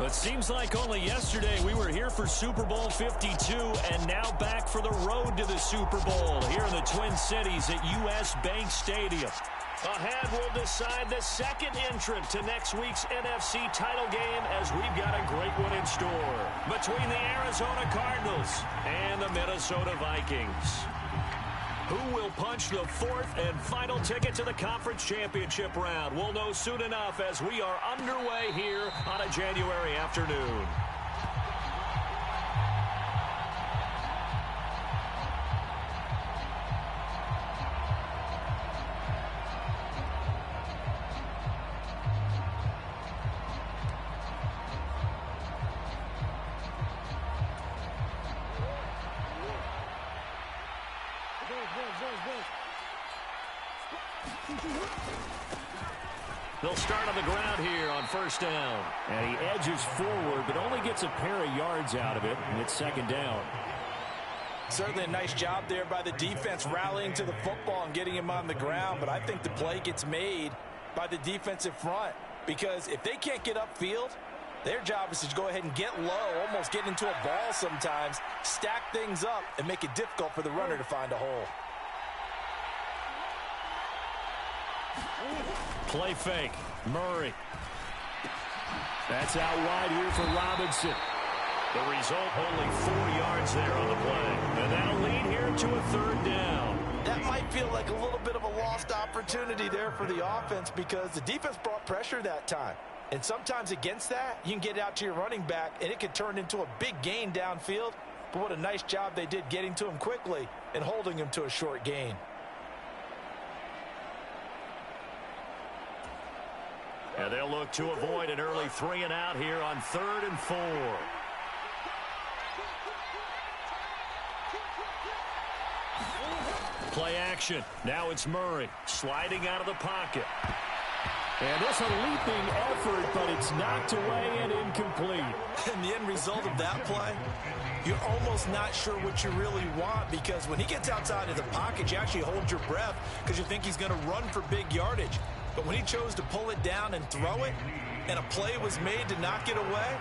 It seems like only yesterday we were here for Super Bowl 52 and now back for the road to the Super Bowl here in the Twin Cities at US Bank Stadium. Ahead, we'll decide the second entrant to next week's NFC title game as we've got a great one in store between the Arizona Cardinals and the Minnesota Vikings. Who will punch the fourth and final ticket to the conference championship round? We'll know soon enough as we are underway here on a January afternoon. They'll start on the ground here on first down. And he edges forward, but only gets a pair of yards out of it, and it's second down. Certainly a nice job there by the defense rallying to the football and getting him on the ground, but I think the play gets made by the defensive front because if they can't get upfield, their job is to go ahead and get low, almost get into a ball sometimes, stack things up, and make it difficult for the runner to find a hole. Play fake. Murray. That's out wide here for Robinson. The result, only 4 yards there on the play. And that'll lead here to a third down. That might feel like a little bit of a lost opportunity there for the offense because the defense brought pressure that time. And sometimes against that, you can get out to your running back, and it can turn into a big gain downfield. But what a nice job they did getting to him quickly and holding him to a short gain. And they'll look to avoid an early 3 and out here on 3rd and 4. Play action. Now it's Murray sliding out of the pocket. And it's a leaping effort, but it's knocked away and incomplete. And the end result of that play, you're almost not sure what you really want because when he gets outside of the pocket, you actually hold your breath because you think he's going to run for big yardage. But when he chose to pull it down and throw it, and a play was made to knock it away,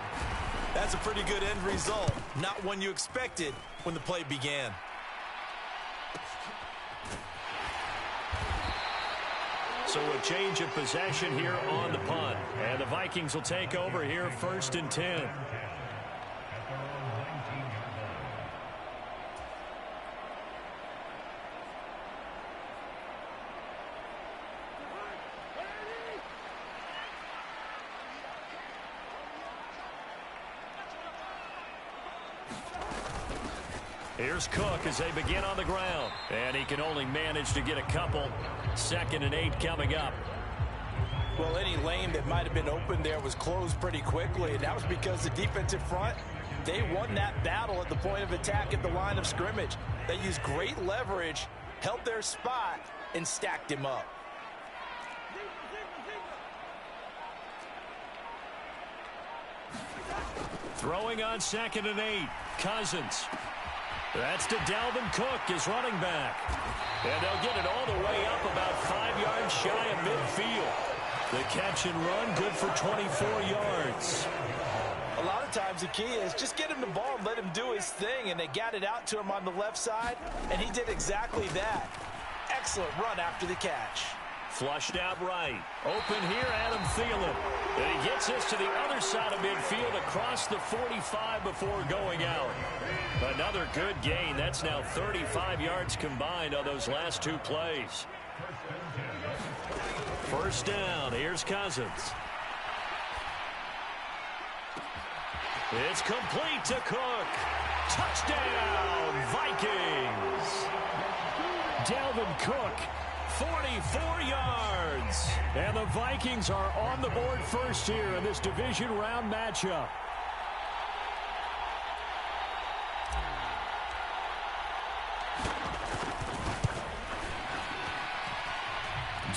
that's a pretty good end result. Not one you expected when the play began. So a change of possession here on the punt. And the Vikings will take over here 1st and 10. Here's Cook as they begin on the ground. And he can only manage to get a couple. 2nd and 8 coming up. Well, any lane that might have been open there was closed pretty quickly, and that was because the defensive front, they won that battle at the point of attack at the line of scrimmage. They used great leverage, held their spot, and stacked him up. Throwing on 2nd and 8. Cousins. That's to Dalvin Cook, his running back. And they'll get it all the way up about 5 yards shy of midfield. The catch and run, good for 24 yards. A lot of times the key is just get him the ball and let him do his thing, and they got it out to him on the left side, and he did exactly that. Excellent run after the catch. Flushed out right. Open here, Adam Thielen. And he gets this to the other side of midfield across the 45 before going out. Another good gain. That's now 35 yards combined on those last 2 plays. First down. Here's Cousins. It's complete to Cook. Touchdown, Vikings. Dalvin Cook, 44 yards. And the Vikings are on the board first here in this division round matchup.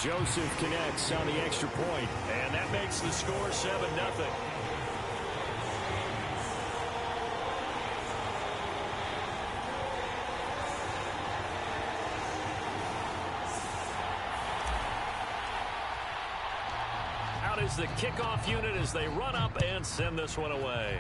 Joseph connects on the extra point, and that makes the score 7-0. is the kickoff unit as they run up and send this one away.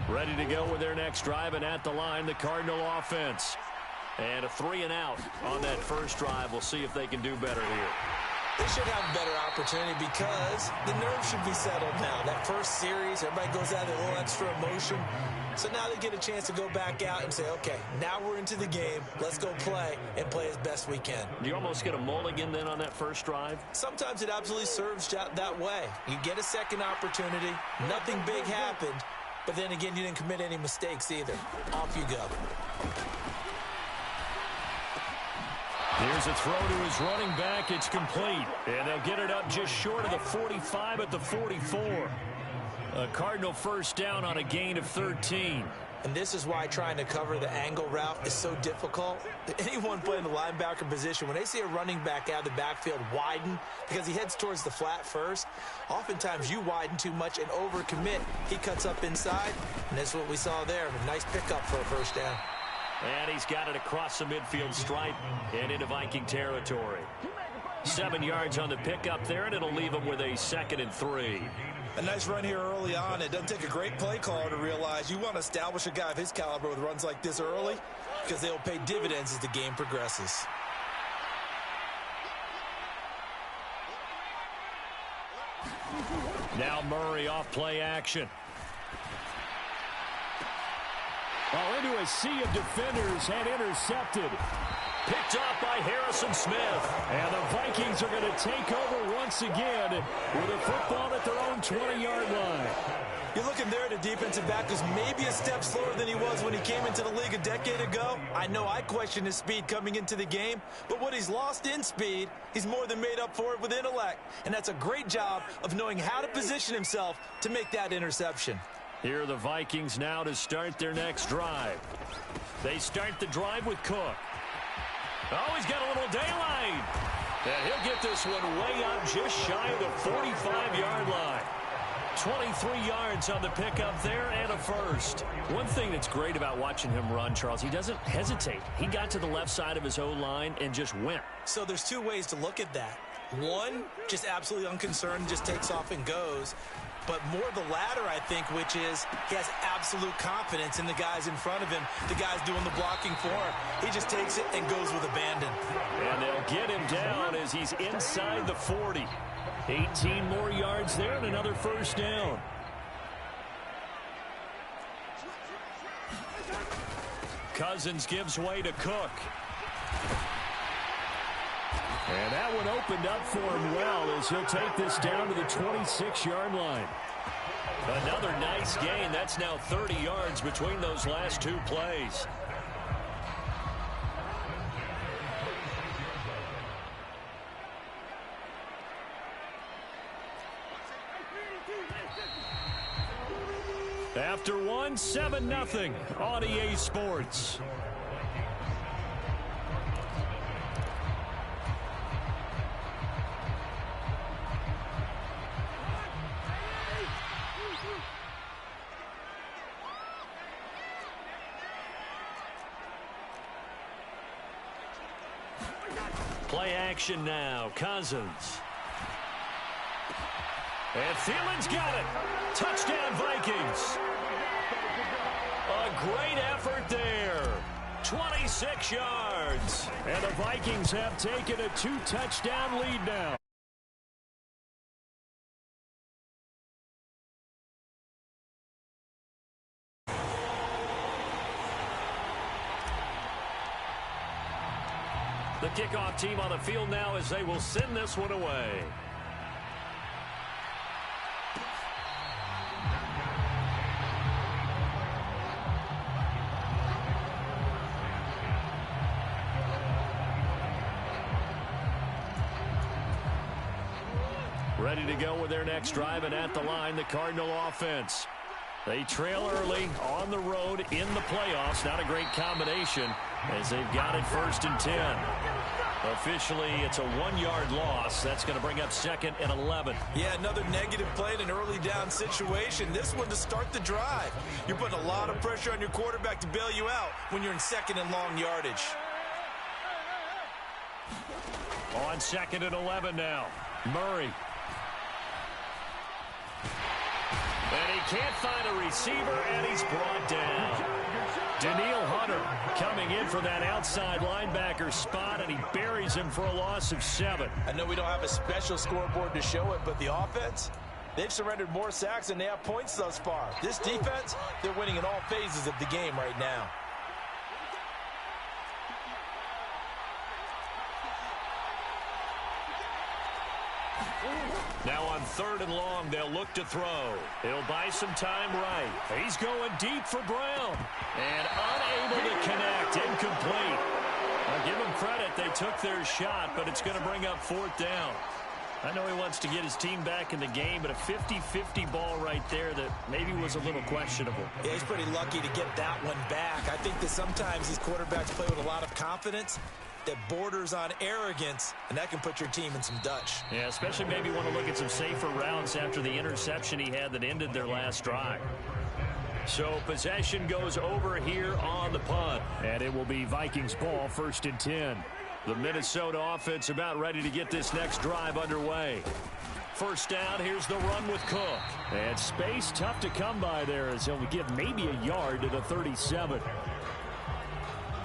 Ready to go with their next drive, and at the line, the Cardinal offense. And a 3-and-out on that first drive. We'll see if they can do better here. They should have a better opportunity because the nerves should be settled now. That first series, everybody goes out with a little extra emotion. So now they get a chance to go back out and say, okay, now we're into the game. Let's go play and play as best we can. Do you almost get a mulligan then on that first drive? Sometimes it absolutely serves that way. You get a second opportunity. Nothing big happened. But then again, you didn't commit any mistakes either. Off you go. Here's a throw to his running back. It's complete. And they'll get it up just short of the 45 at the 44. A Cardinal first down on a gain of 13. And this is why trying to cover the angle route is so difficult. Anyone playing the linebacker position, when they see a running back out of the backfield widen because he heads towards the flat first, oftentimes you widen too much and overcommit. He cuts up inside, and that's what we saw there. A nice pickup for a first down. And he's got it across the midfield stripe and into Viking territory. 7 yards on the pickup there, and it'll leave him with a 2nd and 3. A nice run here early on. It doesn't take a great play caller to realize you want to establish a guy of his caliber with runs like this early because they'll pay dividends as the game progresses. Now Murray off play action. Well, into a sea of defenders and intercepted. Picked off by Harrison Smith. And the Vikings are going to take over once again with a football at their own 20-yard line. You're looking there at a defensive back who's maybe a step slower than he was when he came into the league a decade ago. I know I questioned his speed coming into the game, but what he's lost in speed, he's more than made up for it with intellect. And that's a great job of knowing how to position himself to make that interception. Here are the Vikings now to start their next drive. They start the drive with Cook. Oh, he's got a little daylight. And he'll get this one way up just shy of the 45-yard line. 23 yards on the pickup there and a first. One thing that's great about watching him run, Charles, he doesn't hesitate. He got to the left side of his O-line and just went. So there's two ways to look at that. One, just absolutely unconcerned, just takes off and goes. But more the latter, I think, which is he has absolute confidence in the guys in front of him, the guys doing the blocking for him. He just takes it and goes with abandon. And they'll get him down as he's inside the 40. 18 more yards there and another first down. Cousins gives way to Cook. And that one opened up for him well as he'll take this down to the 26-yard line. Another nice gain. That's now 30 yards between those last two plays. After one, 7-0 on EA Sports. Play action now. Cousins. And Thielen's got it. Touchdown, Vikings. A great effort there. 26 yards. And the Vikings have taken a 2-touchdown lead now. The kickoff team on the field now as they will send this one away. Ready to go with their next drive, and at the line, the Cardinal offense. They trail early on the road in the playoffs. Not a great combination as they've got it 1st and 10. Officially, it's a 1-yard loss. That's going to bring up 2nd and 11. Yeah, another negative play in an early down situation. This one to start the drive. You're putting a lot of pressure on your quarterback to bail you out when you're in 2nd and long yardage. On 2nd and 11 now. Murray. And he can't find a receiver, and he's brought down. Daniil Hunter coming in for that outside linebacker spot, and he buries him for a loss of 7. I know we don't have a special scoreboard to show it, but the offense, they've surrendered more sacks than they have points thus far. This defense, they're winning in all phases of the game right now. Now on 3rd and long, they'll look to throw. He'll buy some time right. He's going deep for Brown. And unable to connect. Incomplete. I'll give him credit. They took their shot, but it's going to bring up 4th down. I know he wants to get his team back in the game, but a 50-50 ball right there that maybe was a little questionable. Yeah, he's pretty lucky to get that one back. I think that sometimes these quarterbacks play with a lot of confidence that borders on arrogance, and that can put your team in some Dutch. Yeah, especially maybe want to look at some safer routes after the interception he had that ended their last drive. So possession goes over here on the punt, and it will be Vikings ball 1st and 10. The Minnesota offense about ready to get this next drive underway. 1st down, here's the run with Cook. And space tough to come by there as he'll give maybe a yard to the 37.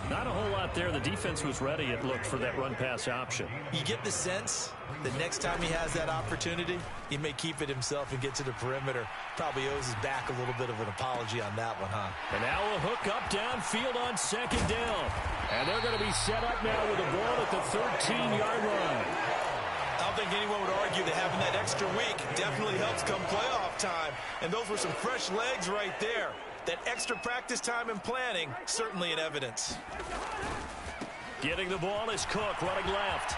Not a whole lot there. The defense was ready, it looked, for that run-pass option. You get the sense that next time he has that opportunity, he may keep it himself and get to the perimeter. Probably owes his back a little bit of an apology on that one, huh? And now a hook up downfield on 2nd down. And they're going to be set up now with a ball at the 13-yard line. I don't think anyone would argue that having that extra week definitely helps come playoff time. And those were some fresh legs right there. That extra practice time and planning, certainly in evidence. Getting the ball is Cook running left.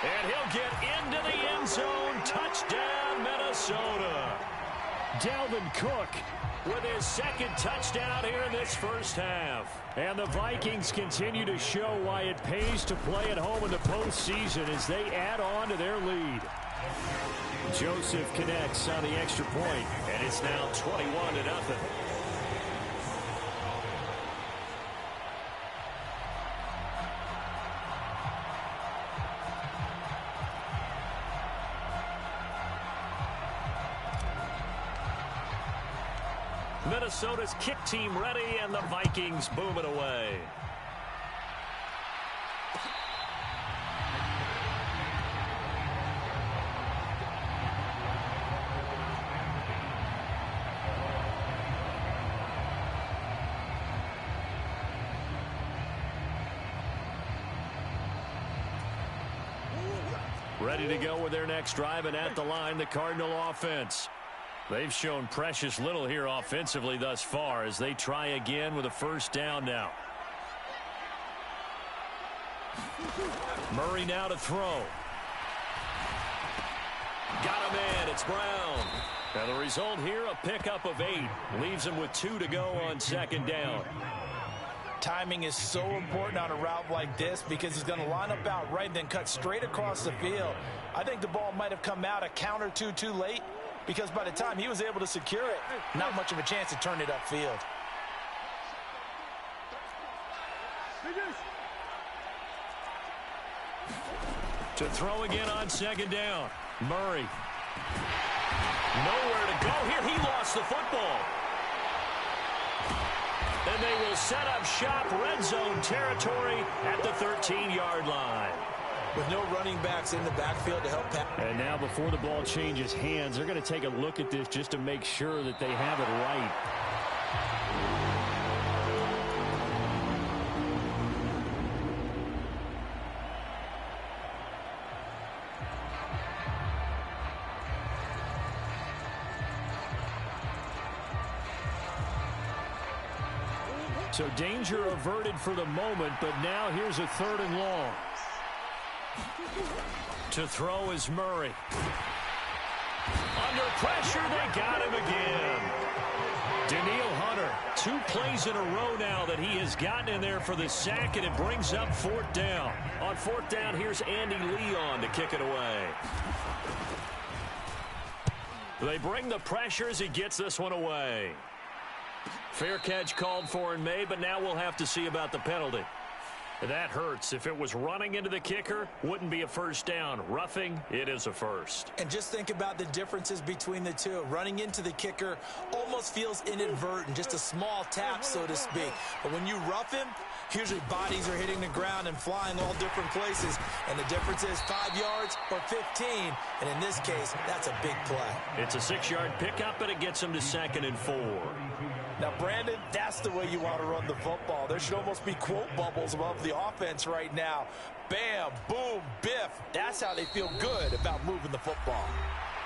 And he'll get into the end zone. Touchdown, Minnesota. Dalvin Cook with his 2nd touchdown here in this 1st half. And the Vikings continue to show why it pays to play at home in the postseason as they add on to their lead. Joseph connects on the extra point, and it's now 21-0. Minnesota's kick team ready, and the Vikings boom it away. Ready to go with their next drive, and at the line, the Cardinal offense. They've shown precious little here offensively thus far as they try again with a 1st down now. Murray now to throw. Got him in. It's Brown. And the result here, a pickup of 8. Leaves him with 2 to go on 2nd down. Timing is so important on a route like this because he's going to line up out right and then cut straight across the field. I think the ball might have come out a count or two too late, because by the time he was able to secure it, not much of a chance to turn it upfield. To throw again on 2nd down. Murray. Nowhere to go here. He lost the football. And they will set up shop, red zone territory at the 13-yard line. With no running backs in the backfield to help pass. And now before the ball changes hands, they're going to take a look at this just to make sure that they have it right. So danger averted for the moment, but now here's a 3rd and long. To throw is Murray. Under pressure, they got him again. 2 plays in a row now that he has gotten in there for the sack, and it brings up 4th down. On 4th down, here's Andy Leon to kick it away. They bring the pressure as he gets this one away. Fair catch called for and made, but now we'll have to see about the penalty. That hurts. If it was running into the kicker, wouldn't be a first down. Roughing, it is a first. And just think about the differences between the two. Running into the kicker almost feels inadvertent, just a small tap, so to speak. But when you rough him, usually bodies are hitting the ground and flying all different places. And the difference is 5 yards or 15. And in this case, that's a big play. It's a 6-yard pickup, but it gets him to 2nd and 4. Now, Brandon, that's the way you want to run the football. There should almost be quote bubbles above the offense right now. Bam, boom, biff. That's how they feel good about moving the football.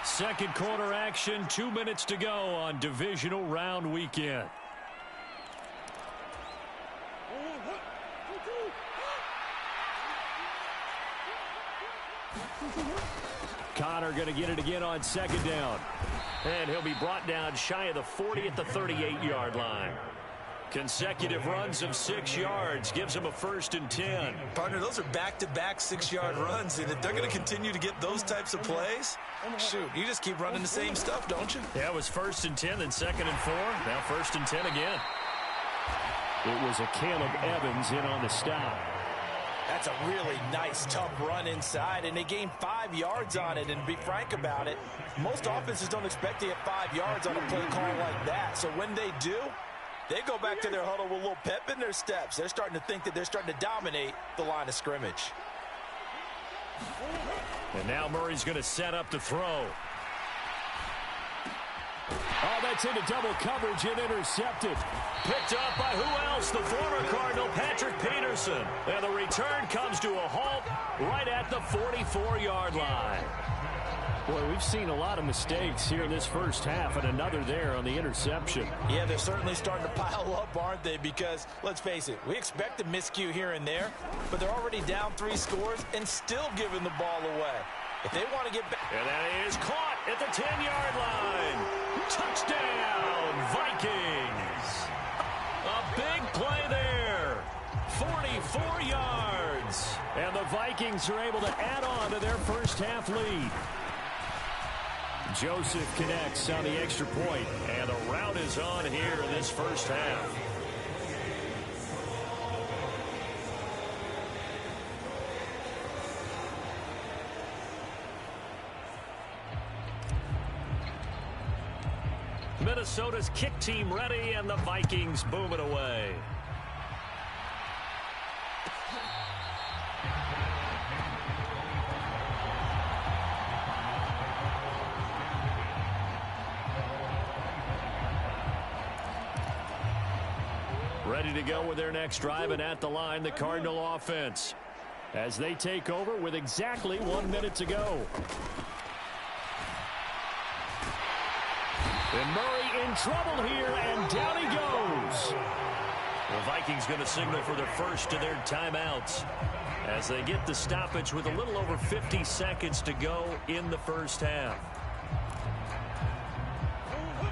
Second quarter action, 2 minutes to go on divisional round weekend. Connor going to get it again on 2nd down. And he'll be brought down shy of the 40 at the 38-yard line. Consecutive runs of 6 yards gives him a 1st and 10. Partner, those are back-to-back 6-yard runs, and if they're going to continue to get those types of plays, shoot, you just keep running the same stuff, don't you? Yeah, it was 1st and 10, then 2nd and 4, now 1st and 10 again. It was a Caleb Evans in on the stop. That's a really nice, tough run inside, and they gained 5 yards on it. And to be frank about it, most offenses don't expect to get 5 yards on a play call like that. So when they do, they go back to their huddle with a little pep in their steps. They're starting to think that they're starting to dominate the line of scrimmage. And now Murray's going to set up to throw. Oh, that's into double coverage and intercepted. Picked up by who else? The former Cardinal, Patrick Peterson. And the return comes to a halt right at the 44-yard line. Boy, we've seen a lot of mistakes here in this first half, and another there on the interception. Yeah, they're certainly starting to pile up, aren't they? Because, let's face it, we expect a miscue here and there, but they're already down 3 scores and still giving the ball away. If they want to get back... And that is caught at the 10-yard line. Touchdown, Vikings. A big play there. 44 yards. And the Vikings are able to add on to their first half lead. Joseph connects on the extra point, and the route is on here in this first half. Minnesota's kick team ready, and the Vikings boom it away. Ready to go with their next drive, and at the line, the Cardinal offense, as they take over with exactly 1 minute to go. And Murray in trouble here, and down he goes. The Vikings going to signal for their first of their timeouts as they get the stoppage with a little over 50 seconds to go in the first half.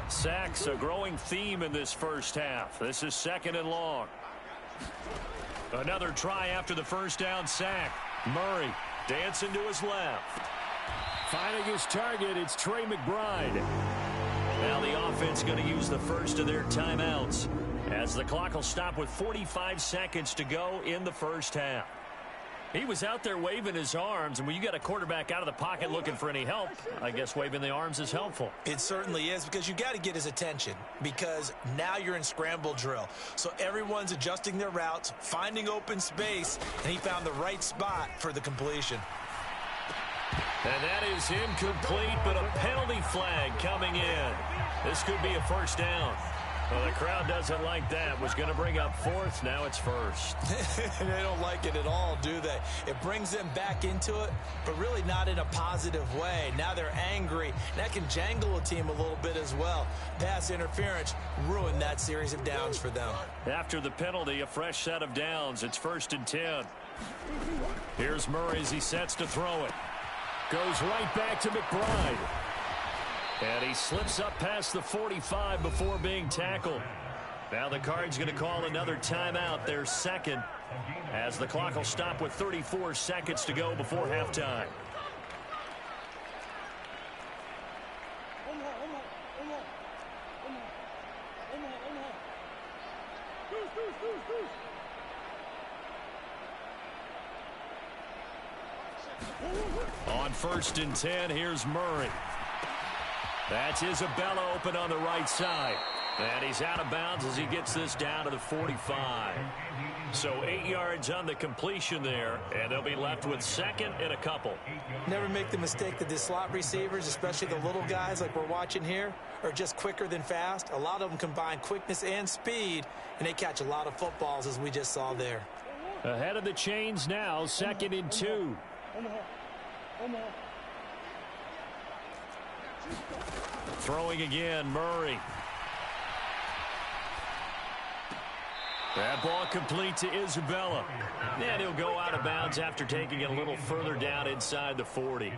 Sacks, a growing theme in this first half. This is 2nd and long. Another try after the first down sack. Murray dancing to his left. Finding his target, it's Trey McBride. Now the offense going to use the first of their timeouts as the clock will stop with 45 seconds to go in the first half. He was out there waving his arms, and when you got a quarterback out of the pocket looking for any help, I guess waving the arms is helpful. It certainly is, because you got to get his attention, because now you're in scramble drill. So everyone's adjusting their routes, finding open space, and he found the right spot for the completion. And that is incomplete, but a penalty flag coming in. This could be a first down. Well, the crowd doesn't like that. Was going to bring up 4th. Now it's 1st. They don't like it at all, do they? It brings them back into it, but really not in a positive way. Now they're angry. That can jangle a team a little bit as well. Pass interference ruined that series of downs for them. After the penalty, a fresh set of downs. It's 1st and 10. Here's Murray as he sets to throw it. Goes right back to McBride. And he slips up past the 45 before being tackled. Now the Cards going to call another timeout, their second, as the clock will stop with 34 seconds to go before halftime. On 1st and 10, here's Murray. That's Isabella open on the right side. And he's out of bounds as he gets this down to the 45. So 8 yards on the completion there, and they'll be left with second and a couple. Never make the mistake that the slot receivers, especially the little guys like we're watching here, are just quicker than fast. A lot of them combine quickness and speed, and they catch a lot of footballs, as we just saw there. Ahead of the chains now, 2nd and 2. Throwing again, Murray. That ball complete to Isabella. And he'll go out of bounds after taking it a little further down inside the 40.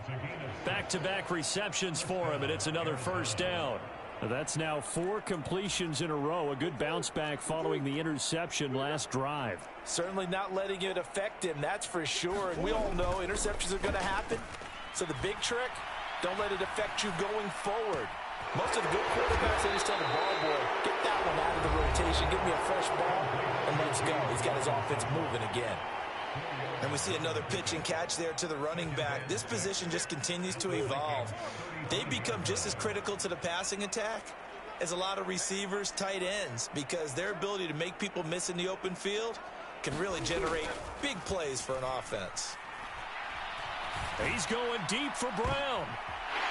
Back-to-back receptions for him, and it's another first down. That's now 4 completions in a row. A good bounce back following the interception last drive. Certainly not letting it affect him, that's for sure. And we all know interceptions are going to happen. So the big trick, don't let it affect you going forward. Most of the good quarterbacks, they just tell the ball boy, get that one out of the rotation, give me a fresh ball, and let's go. He's got his offense moving again. And we see another pitch and catch there to the running back. This position just continues to evolve. They become just as critical to the passing attack as a lot of receivers, tight ends, because their ability to make people miss in the open field can really generate big plays for an offense. He's going deep for Brown.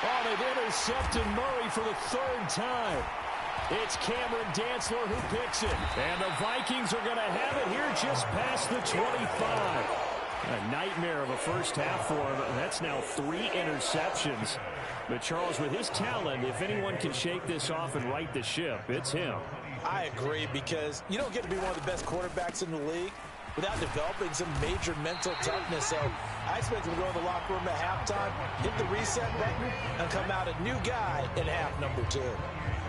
Oh, they've intercepted Murray for the 3rd time. It's Cameron Dantzler who picks it. And the Vikings are going to have it here just past the 25. A nightmare of a first half for him. That's now 3 interceptions. But Charles, with his talent, if anyone can shake this off and right the ship, it's him. I agree, because you don't get to be one of the best quarterbacks in the league without developing some major mental toughness. So I expect him to go in the locker room at halftime, hit the reset button, and come out a new guy in half number 2.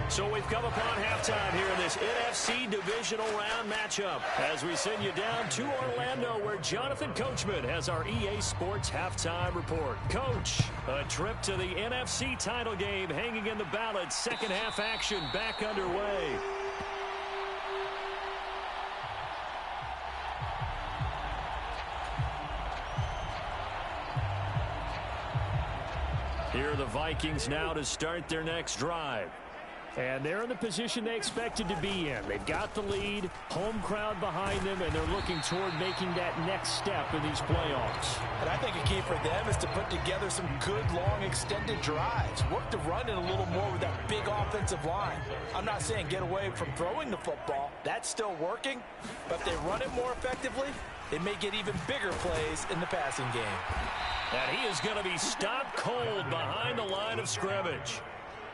So we've come upon halftime here in this NFC Divisional Round matchup as we send you down to Orlando, where Jonathan Coachman has our EA Sports Halftime Report. Coach, a trip to the NFC title game hanging in the balance. Second half action back underway. Here are the Vikings now to start their next drive. And they're in the position they expected to be in. They've got the lead, home crowd behind them, and they're looking toward making that next step in these playoffs. And I think a key for them is to put together some good, long, extended drives. Work the run in a little more with that big offensive line. I'm not saying get away from throwing the football. That's still working. But if they run it more effectively, they may get even bigger plays in the passing game. And he is going to be stopped cold behind the line of scrimmage.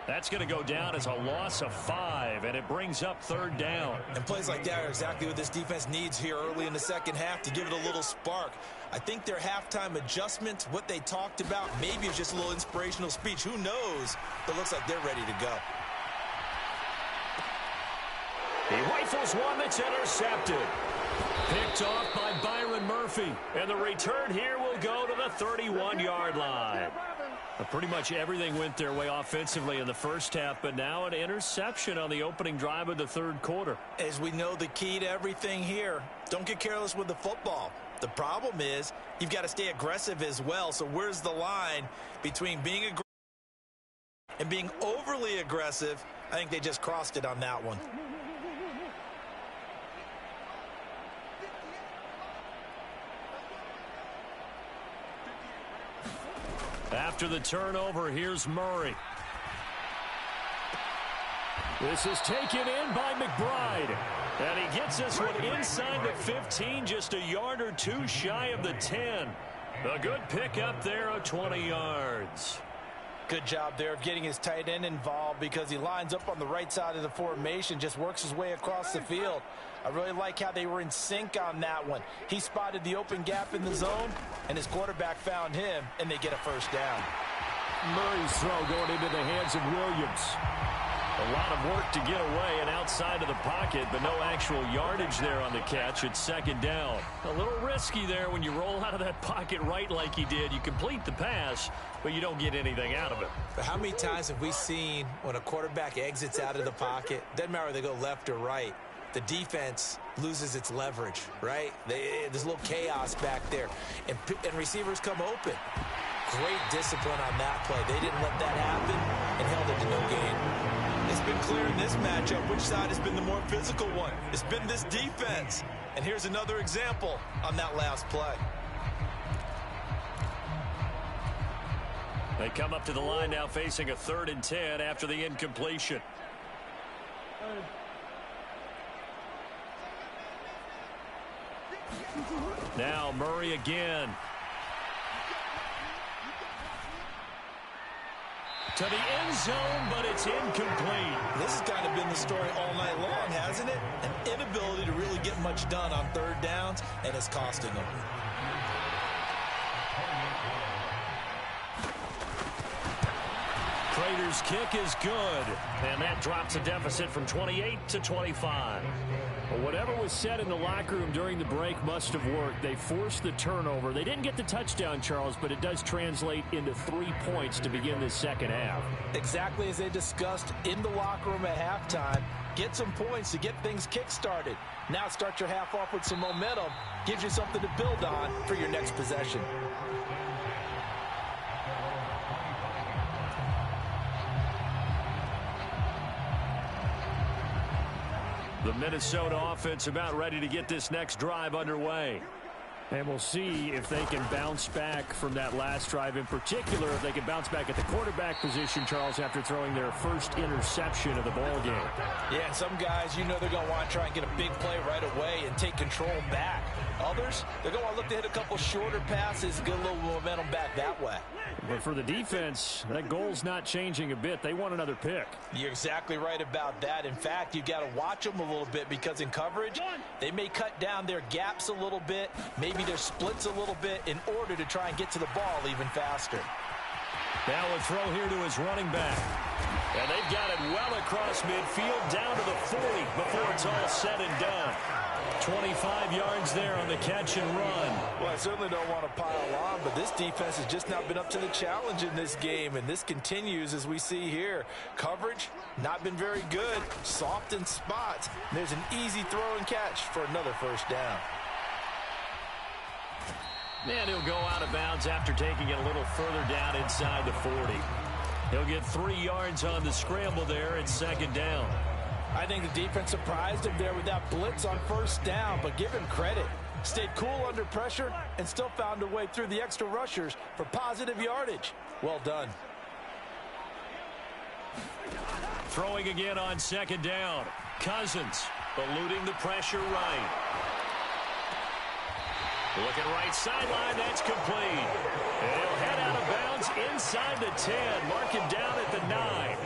That's going to go down as a loss of 5, and it brings up 3rd down. And plays like that are exactly what this defense needs here early in the second half to give it a little spark. I think their halftime adjustments, what they talked about, maybe it's just a little inspirational speech. Who knows? But it looks like they're ready to go. He rifles one that's intercepted. Picked off by Byron Murphy. And the return here will go to the 31-yard line. Pretty much everything went their way offensively in the first half, but now an interception on the opening drive of the 3rd quarter. As we know, the key to everything here, don't get careless with the football. The problem is you've got to stay aggressive as well. So where's the line between being aggressive and being overly aggressive? I think they just crossed it on that one. After the turnover, here's Murray. This is taken in by McBride. And he gets this one inside the 15, just a yard or 2 shy of the 10. A good pickup there of 20 yards. Good job there of getting his tight end involved, because he lines up on the right side of the formation, just works his way across the field. I really like how they were in sync on that one. He spotted the open gap in the zone, and his quarterback found him, and they get a first down. Murray's throw going into the hands of Williams. A lot of work to get away and outside of the pocket, but no actual yardage there on the catch. It's second down. A little risky there when you roll out of that pocket right like he did. You complete the pass, but you don't get anything out of it. But how many times have we seen when a quarterback exits out of the pocket, doesn't matter whether they go left or right, the defense loses its leverage, right? There's a little chaos back there, and receivers come open. Great discipline on that play. They didn't let that happen and held it to no gain. It's been clear in this matchup which side has been the more physical one. It's been this defense. And here's another example on that last play. They come up to the line now facing a 3rd and 10 after the incompletion. Now Murray again. To the end zone, but it's incomplete. This has kind of been the story all night long, hasn't it? An inability to really get much done on 3rd downs, and it's costing them. Prater's kick is good, and that drops a deficit from 28 to 25. Well, whatever was said in the locker room during the break must have worked. They forced the turnover. They didn't get the touchdown, Charles, but it does translate into 3 points to begin this second half. Exactly as they discussed in the locker room at halftime. Get some points to get things kick-started. Now start your half off with some momentum. Gives you something to build on for your next possession. The Minnesota offense about ready to get this next drive underway. And we'll see if they can bounce back from that last drive, in particular if they can bounce back at the quarterback position, Charles, after throwing their first interception of the ball game. Yeah, and some guys, you know they're going to want to try and get a big play right away and take control back. Others, they're going to look to hit a couple shorter passes and get a little momentum back that way. But for the defense, that goal's not changing a bit. They want another pick. You're exactly right about that. In fact, you've got to watch them a little bit because in coverage, they may cut down their gaps a little bit, maybe their splits a little bit in order to try and get to the ball even faster. Now a throw here to his running back. And they've got it well across midfield down to the 40 before it's all said and done. 25 yards there on the catch and run. Well, I certainly don't want to pile on, but this defense has just not been up to the challenge in this game, and this continues as we see here. Coverage, not been very good, soft in spots. There's an easy throw and catch for another first down. And he'll go out of bounds after taking it a little further down inside the 40. He'll get 3 yards on the scramble there. It's second down. I think the defense surprised him there with that blitz on first down, but give him credit. Stayed cool under pressure and still found a way through the extra rushers for positive yardage. Well done. Throwing again on second down. Cousins eluding the pressure right. Looking right sideline, that's complete. And he'll head out of bounds inside the 10. Mark him down at the 9.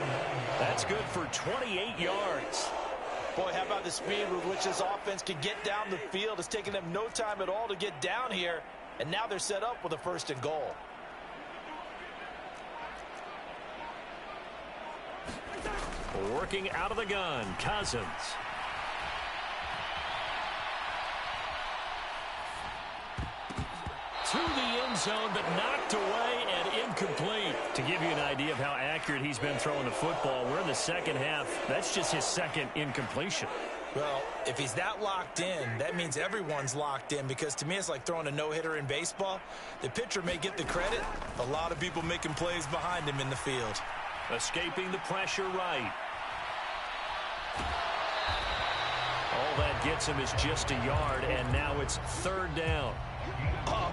That's good for 28 yards. Boy, how about the speed with which this offense can get down the field? It's taken them no time at all to get down here. And now they're set up with a 1st and goal. Working out of the gun, Cousins. To the end zone, but knocked away and incomplete. To give you an idea of how accurate he's been throwing the football, we're in the second half. That's just his second incompletion. Well, if he's that locked in, that means everyone's locked in, because to me it's like throwing a no-hitter in baseball. The pitcher may get the credit. A lot of people making plays behind him in the field. Escaping the pressure right. All that gets him is just a yard, and now it's 3rd down.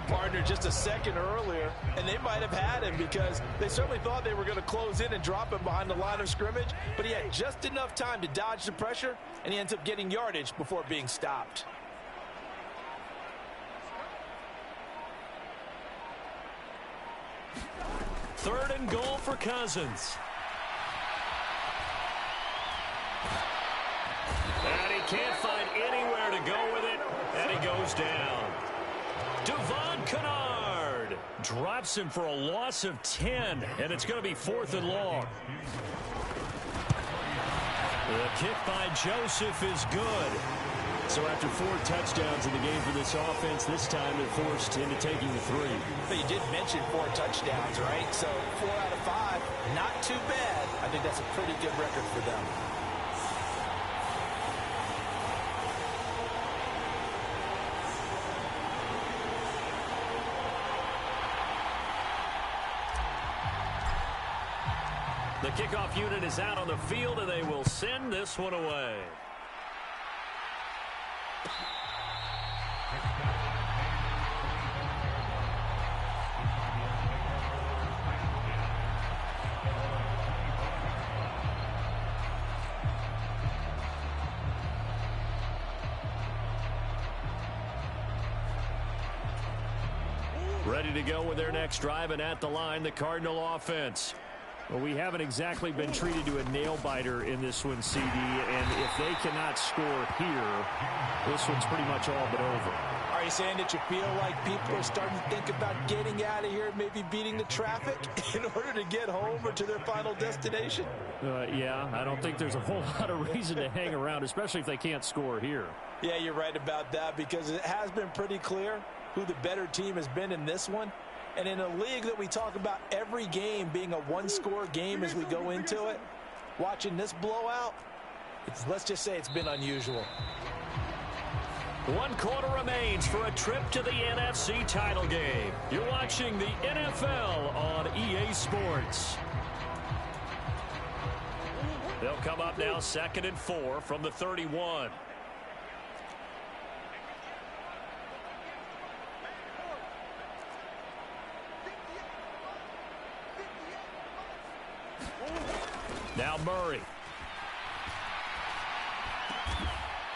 Partner, just a second earlier, and they might have had him because they certainly thought they were going to close in and drop him behind the line of scrimmage, but he had just enough time to dodge the pressure, and he ends up getting yardage before being stopped. Third and goal for Cousins. And he can't find anywhere to go with it, and he goes down. Devon Kennard drops him for a loss of 10, and it's going to be 4th and long. The kick by Joseph is good. So after 4 touchdowns in the game for this offense, this time they're forced into taking the 3. But you did mention 4 touchdowns, right? So 4 out of 5, not too bad. I think that's a pretty good record for them. The kickoff unit is out on the field, and they will send this one away. Ready to go with their next drive, and at the line, the Cardinal offense. Well, we haven't exactly been treated to a nail-biter in this one, CD, and if they cannot score here, this one's pretty much all but over. Are you saying that you feel like people are starting to think about getting out of here, maybe beating the traffic in order to get home or to their final destination? Yeah, I don't think there's a whole lot of reason to hang around, especially if they can't score here. Yeah, you're right about that, because it has been pretty clear who the better team has been in this one. And in a league that we talk about every game being a one-score game as we go into it, watching this blowout, let's just say it's been unusual. 1 quarter remains for a trip to the NFC title game. You're watching the NFL on EA Sports. They'll come up now 2nd and 4 from the 31. Now Murray.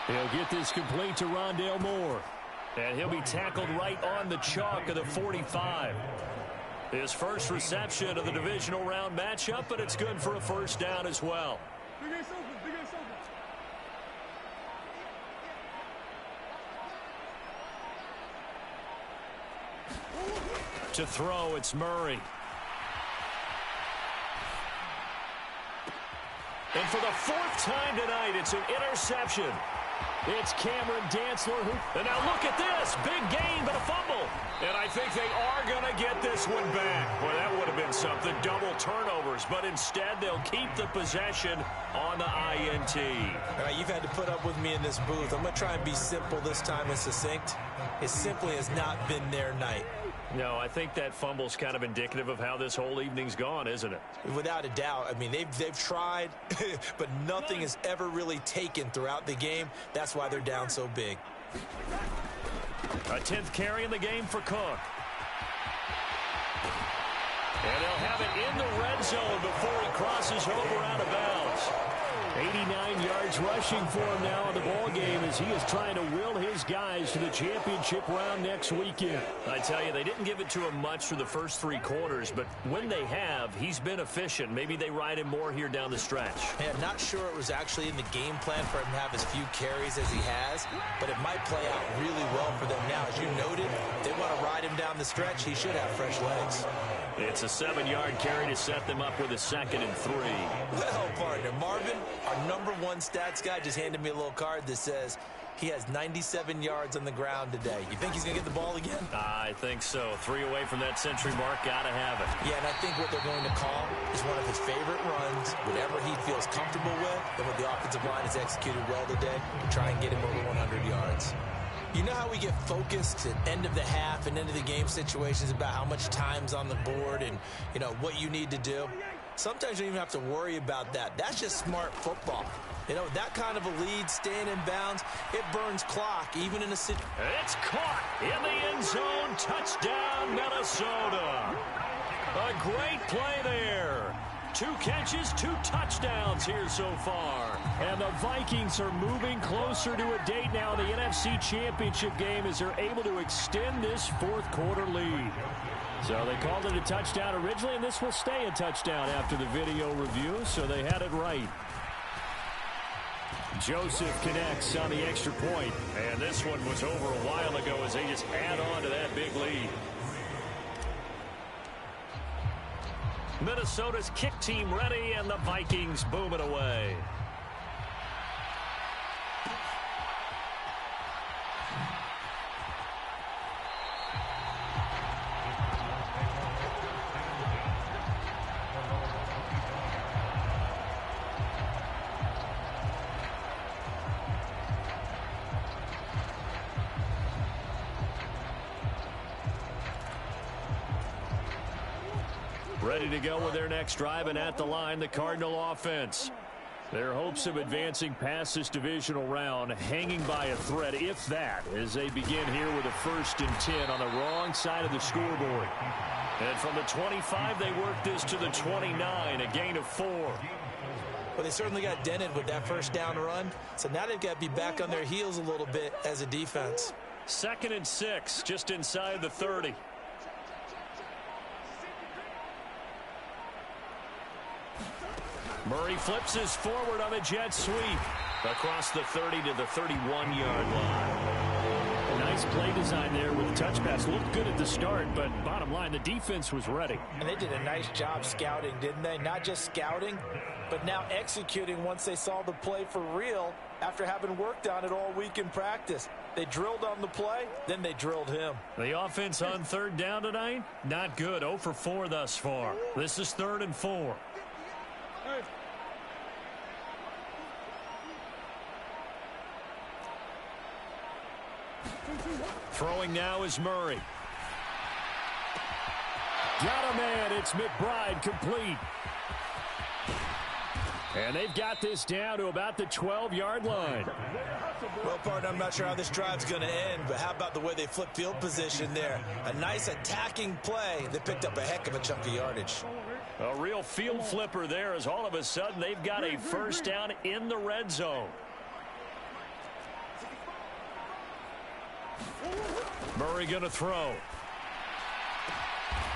He'll get this complete to Rondale Moore. And he'll be tackled right on the chalk of the 45. His first reception of the divisional round matchup, but it's good for a first down as well. To throw, it's Murray. And for the 4th time tonight, it's an interception. It's Cameron Dantzler. And now look at this. Big gain, but a fumble. And I think they are going to get this one back. Well, that would have been something. Double turnovers. But instead, they'll keep the possession on the INT. All right, you've had to put up with me in this booth. I'm going to try and be simple this time and succinct. It simply has not been their night. No, I think that fumble's kind of indicative of how this whole evening's gone, isn't it? Without a doubt. I mean, they've tried, but nothing has ever really taken throughout the game. That's why they're down so big. A 10th carry in the game for Cook. And they'll have it in the red zone before he crosses over out of bounds. 89 yards rushing for him now in the ball game as he is trying to will his guys to the championship round next weekend. I tell you, they didn't give it to him much for the first 3 quarters, but when they have, he's been efficient. Maybe they ride him more here down the stretch. Yeah, not sure it was actually in the game plan for him to have as few carries as he has, but it might play out really well for them now. As you noted, if they want to ride him down the stretch, he should have fresh legs. It's a 7-yard carry to set them up with a 2nd and 3. Well, partner, Marvin, our #1 stats guy, just handed me a little card that says he has 97 yards on the ground today. You think he's going to get the ball again? I think so. 3 away from that century mark. Got to have it. Yeah, and I think what they're going to call is one of his favorite runs, whatever he feels comfortable with, and what the offensive line has executed well today, to try and get him over 100 yards. You know how we get focused at end of the half and end of the game situations about how much time's on the board and, you know, what you need to do? Sometimes you don't even have to worry about that. That's just smart football. You know, that kind of a lead, staying in bounds, it burns clock, even in a situation. It's caught in the end zone. Touchdown, Minnesota. A great play there. 2 catches, 2 touchdowns here so far. And the Vikings are moving closer to a date now in the NFC Championship game as they're able to extend this 4th quarter lead. So they called it a touchdown originally, and this will stay a touchdown after the video review, so they had it right. Joseph connects on the extra point. And this one was over a while ago as they just add on to that big lead. Minnesota's kick team ready, and the Vikings boom it away. Ready to go with their next drive, and at the line, the Cardinal offense. Their hopes of advancing past this divisional round hanging by a thread, if that, as they begin here with a 1st and 10 on the wrong side of the scoreboard. And from the 25, they work this to the 29, a gain of 4. Well, they certainly got dented with that first down run, so now they've got to be back on their heels a little bit as a defense. 2nd and 6, just inside the 30. Murray flips his forward on a jet sweep across the 30 to the 31-yard line. A nice play design there with the touch pass. Looked good at the start, but bottom line, the defense was ready. And they did a nice job scouting, didn't they? Not just scouting, but now executing once they saw the play for real after having worked on it all week in practice. They drilled on the play, then they drilled him. The offense on 3rd down tonight, not good. 0 for 4 thus far. This is 3rd and 4. Throwing now is Murray. Got a man. It's McBride, complete. And they've got this down to about the 12-yard line. Well, partner, I'm not sure how this drive's going to end, but how about the way they flip field position there? A nice attacking play. They picked up a heck of a chunk of yardage. A real field flipper there, as all of a sudden they've got a 1st down in the red zone. Murray going to throw.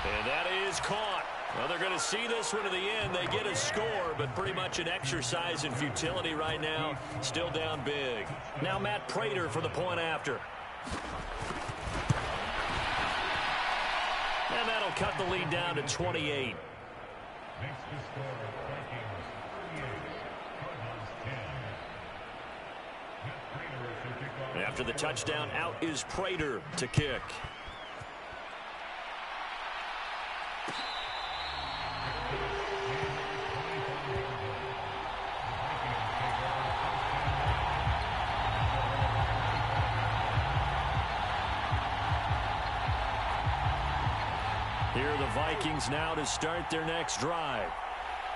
And that is caught. Well, they're going to see this one to the end. They get a score, but pretty much an exercise in futility right now. Still down big. Now Matt Prater for the point after. And that'll cut the lead down to 28. After the touchdown, out is Prater to kick. Here are the Vikings now to start their next drive.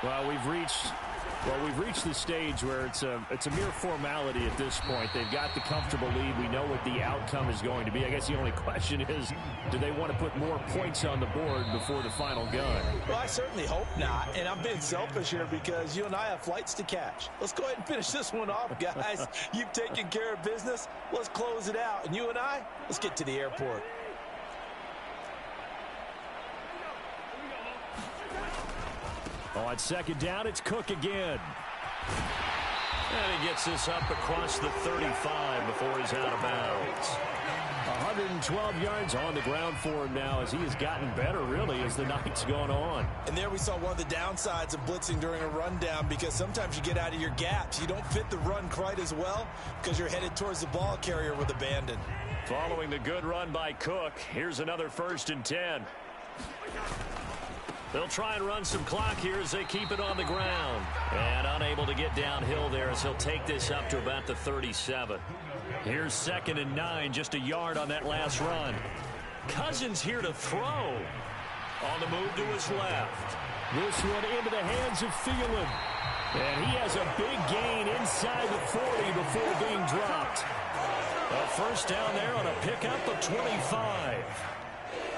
Well, we've reached the stage where it's a mere formality at this point. They've got the comfortable lead. We know what the outcome is going to be. I guess the only question is, do they want to put more points on the board before the final gun? Well, I certainly hope not, and I'm being selfish here because you and I have flights to catch. Let's go ahead and finish this one off, guys. You've taken care of business. Let's close it out, and you and I, let's get to the airport. On 2nd down, it's Cook again. And he gets this up across the 35 before he's out of bounds. 112 yards on the ground for him now as he has gotten better, really, as the night's gone on. And there we saw one of the downsides of blitzing during a rundown, because sometimes you get out of your gaps. You don't fit the run quite as well because you're headed towards the ball carrier with abandon. Following the good run by Cook, here's another 1st and 10. They'll try and run some clock here as they keep it on the ground. And unable to get downhill there as he'll take this up to about the 37. Here's 2nd and 9, just a yard on that last run. Cousins here to throw. On the move to his left. This one into the hands of Thielen. And he has a big gain inside the 40 before being dropped. A 1st down there on a pickup of 25.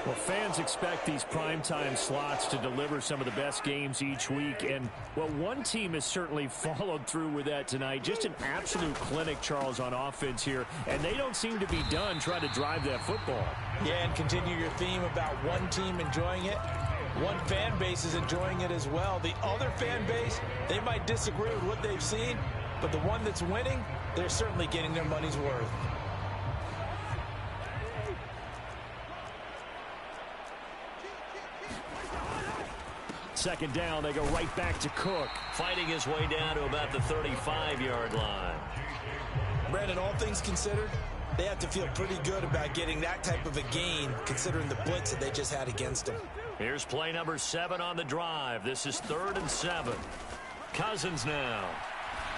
Well, fans expect these primetime slots to deliver some of the best games each week. And, well, one team has certainly followed through with that tonight. Just an absolute clinic, Charles, on offense here. And they don't seem to be done trying to drive that football. Yeah, and continue your theme about one team enjoying it. One fan base is enjoying it as well. The other fan base, they might disagree with what they've seen. But the one that's winning, they're certainly getting their money's worth. Second down, they go right back to Cook. Fighting his way down to about the 35-yard line. Brandon, all things considered, they have to feel pretty good about getting that type of a gain, considering the blitz that they just had against them. Here's play number 7 on the drive. This is 3rd and 7. Cousins now.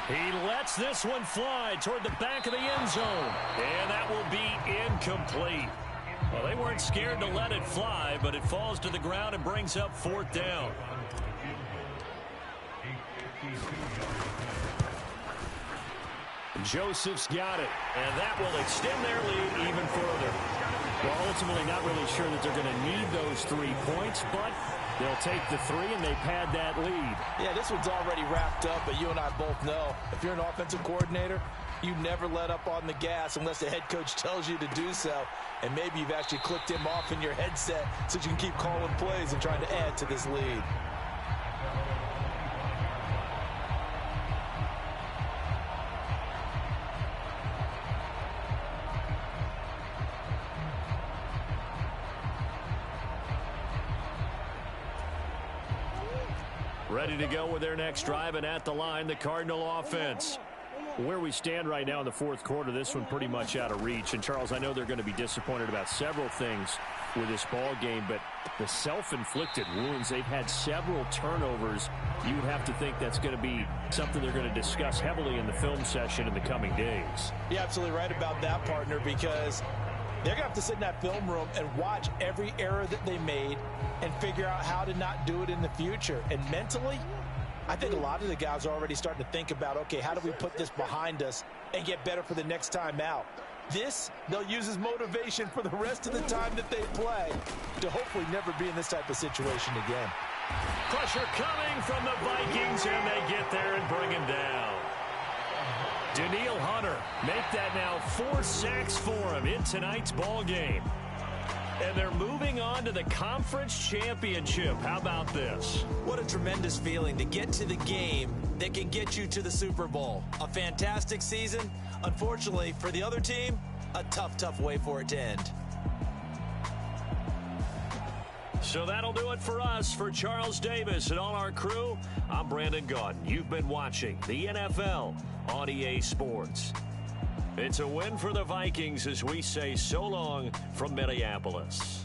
He lets this one fly toward the back of the end zone. And that will be incomplete. Well, they weren't scared to let it fly, but it falls to the ground and brings up 4th down. Joseph's got it, and that will extend their lead even further. Well, ultimately not really sure that they're going to need those 3 points, but they'll take the 3 and they pad that lead. Yeah, this one's already wrapped up, but you and I both know if you're an offensive coordinator, you never let up on the gas unless the head coach tells you to do so. And maybe you've actually clicked him off in your headset so you can keep calling plays and trying to add to this lead. Ready to go with their next drive, and at the line, the Cardinal offense. Where we stand right now in the 4th quarter, this one pretty much out of reach. And, Charles, I know they're going to be disappointed about several things with this ball game, but the self-inflicted wounds, they've had several turnovers. You would have to think that's going to be something they're going to discuss heavily in the film session in the coming days. You're absolutely right about that, partner, because they're going to have to sit in that film room and watch every error that they made and figure out how to not do it in the future. And mentally, I think a lot of the guys are already starting to think about, okay, how do we put this behind us and get better for the next time out? This, they'll use as motivation for the rest of the time that they play to hopefully never be in this type of situation again. Pressure coming from the Vikings, and they get there and bring him down. Daniil Hunter make that now 4 sacks for him in tonight's ball game. And they're moving on to the conference championship. How about this? What a tremendous feeling to get to the game that can get you to the Super Bowl. A fantastic season. Unfortunately, for the other team, a tough way for it to end. So that'll do it for us. For Charles Davis and all our crew, I'm Brandon Gaudin. You've been watching the NFL on EA Sports. It's a win for the Vikings as we say so long from Minneapolis.